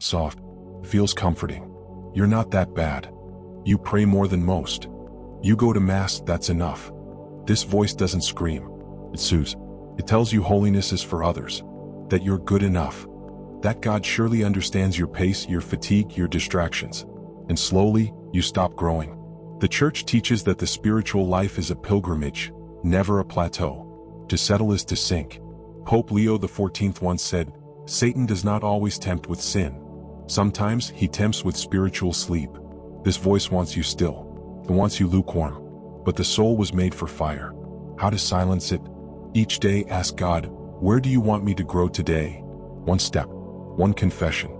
soft, feels comforting. You're not that bad. You pray more than most. You go to Mass, that's enough. This voice doesn't scream. It soothes. It tells you holiness is for others, that you're good enough, that God surely understands your pace, your fatigue, your distractions. And slowly, you stop growing. The Church teaches that the spiritual life is a pilgrimage, never a plateau. To settle is to sink. Pope Leo XIV once said, "Satan does not always tempt with sin. Sometimes he tempts with spiritual sleep." This voice wants you still. It wants you lukewarm. But the soul was made for fire. How to silence it? Each day ask God, where do you want me to grow today? One step, one confession,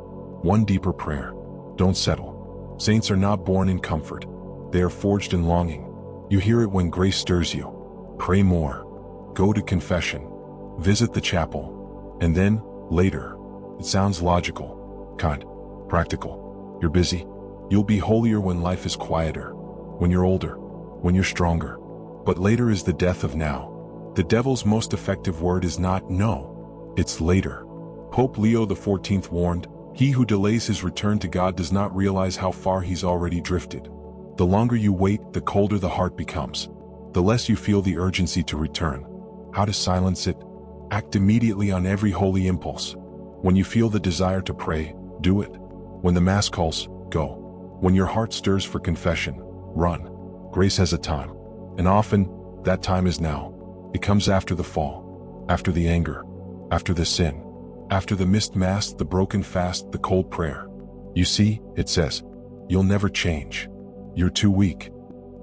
one deeper prayer. Don't settle. Saints are not born in comfort. They are forged in longing. You hear it when grace stirs you. Pray more. Go to confession. Visit the chapel. And then, later. It sounds logical, kind, practical. You're busy. You'll be holier when life is quieter, when you're older, when you're stronger. But later is the death of now. The devil's most effective word is not no, it's later. Pope Leo XIV warned, "He who delays his return to God does not realize how far he's already drifted." The longer you wait, the colder the heart becomes. The less you feel the urgency to return. How to silence it? Act immediately on every holy impulse. When you feel the desire to pray, do it. When the Mass calls, go. When your heart stirs for confession, run. Grace has a time. And often, that time is now. It comes after the fall, after the anger, after the sin, after the missed Mass, the broken fast, the cold prayer. You see, it says, you'll never change. You're too weak.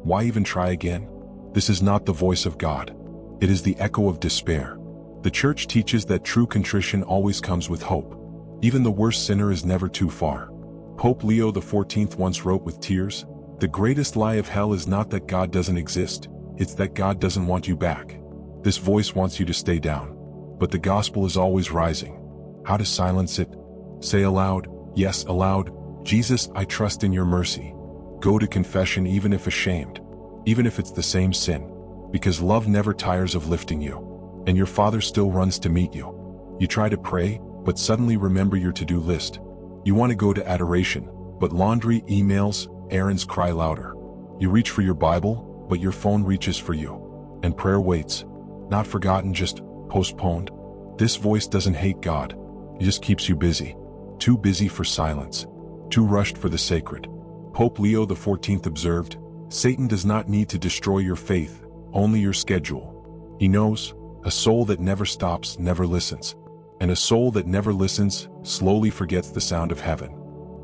Why even try again? This is not the voice of God. It is the echo of despair. The Church teaches that true contrition always comes with hope. Even the worst sinner is never too far. Pope Leo XIV once wrote with tears, "The greatest lie of hell is not that God doesn't exist, it's that God doesn't want you back." This voice wants you to stay down. But the gospel is always rising. How to silence it? Say aloud, yes aloud, "Jesus, I trust in your mercy." Go to confession even if ashamed, even if it's the same sin. Because love never tires of lifting you. And your Father still runs to meet you. You try to pray, but suddenly remember your to-do list. You want to go to adoration, but laundry, emails, errands cry louder. You reach for your Bible, but your phone reaches for you. And prayer waits. Not forgotten, just postponed. This voice doesn't hate God. It just keeps you busy. Too busy for silence. Too rushed for the sacred. Pope Leo XIV observed, "Satan does not need to destroy your faith, only your schedule." He knows, a soul that never stops never listens. And a soul that never listens slowly forgets the sound of heaven.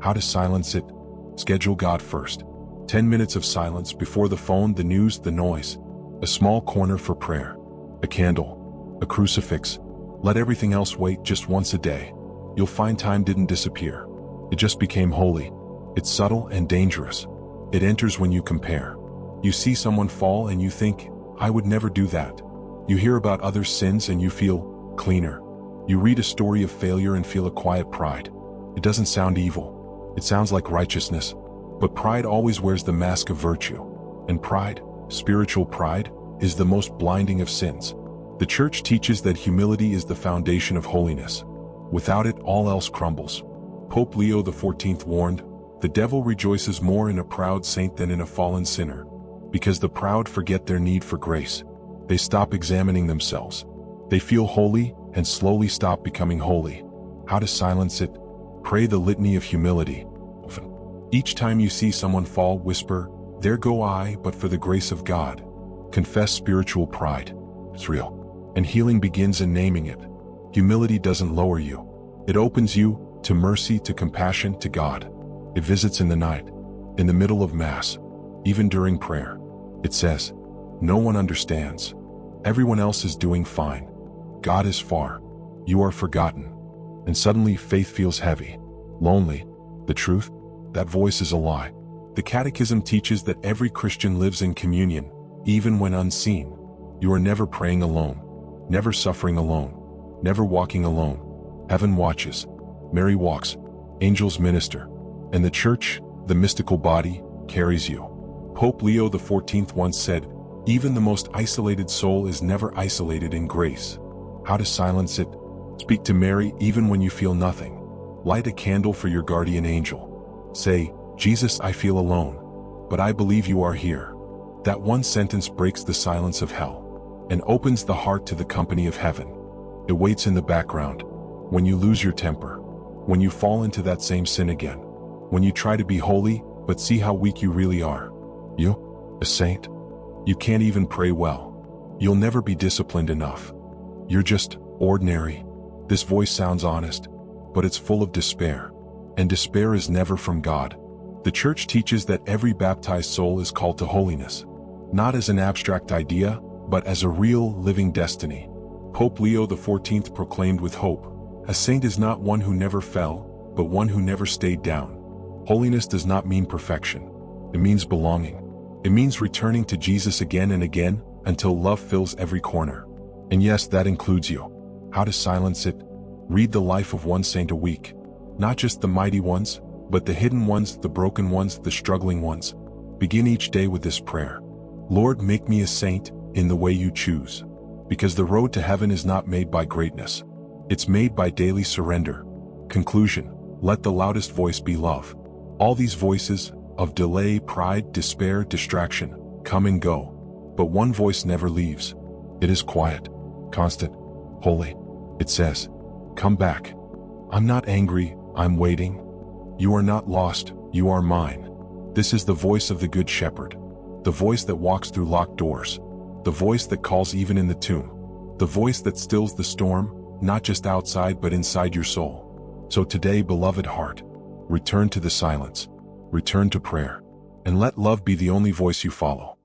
How to silence it? Schedule God first. 10 minutes of silence before the phone, the news, the noise. A small corner for prayer. A candle. A crucifix. Let everything else wait, just once a day. You'll find time didn't disappear. It just became holy. It's subtle and dangerous. It enters when you compare. You see someone fall and you think, "I would never do that." You hear about others' sins and you feel cleaner. You read a story of failure and feel a quiet pride. It doesn't sound evil. It sounds like righteousness. But pride always wears the mask of virtue. And pride, spiritual pride, is the most blinding of sins. The Church teaches that humility is the foundation of holiness. Without it, all else crumbles. Pope Leo XIV warned, "The devil rejoices more in a proud saint than in a fallen sinner." Because the proud forget their need for grace. They stop examining themselves. They feel holy and slowly stop becoming holy. How to silence it? Pray the litany of humility. Each time you see someone fall, whisper, "There go I, but for the grace of God." Confess spiritual pride. It's real. And healing begins in naming it. Humility doesn't lower you. It opens you to mercy, to compassion, to God. It visits in the night, in the middle of Mass, even during prayer. It says, "No one understands. Everyone else is doing fine. God is far. You are forgotten." And suddenly faith feels heavy, lonely. The truth? That voice is a lie. The Catechism teaches that every Christian lives in communion, even when unseen. You are never praying alone, never suffering alone, never walking alone. Heaven watches. Mary walks. Angels minister. And the Church, the mystical body, carries you. Pope Leo XIV once said, "Even the most isolated soul is never isolated in grace." How to silence it? Speak to Mary even when you feel nothing. Light a candle for your guardian angel. Say, Jesus, I feel alone, but I believe you are here. That one sentence breaks the silence of hell and opens the heart to the company of heaven. It waits in the background. When you lose your temper, when you fall into that same sin again, when you try to be holy, but see how weak you really are. You, a saint? You can't even pray well. You'll never be disciplined enough. You're just ordinary. This voice sounds honest, but it's full of despair. And despair is never from God. The church teaches that every baptized soul is called to holiness, not as an abstract idea, but as a real, living destiny. Pope Leo XIV proclaimed with hope, "A saint is not one who never fell, but one who never stayed down." Holiness does not mean perfection. It means belonging. It means returning to Jesus again and again until love fills every corner. And yes, that includes you. How to silence it? Read the life of one saint a week. Not just the mighty ones, but the hidden ones, the broken ones, the struggling ones. Begin each day with this prayer. Lord, make me a saint in the way you choose. Because the road to heaven is not made by greatness. It's made by daily surrender. Conclusion: let the loudest voice be love. All these voices, of delay, pride, despair, distraction, come and go. But one voice never leaves. It is quiet, constant, holy. It says, "Come back. I'm not angry, I'm waiting. You are not lost, you are mine." This is the voice of the Good Shepherd. The voice that walks through locked doors. The voice that calls even in the tomb. The voice that stills the storm, not just outside but inside your soul. So today, beloved heart, return to the silence. Return to prayer. And let love be the only voice you follow.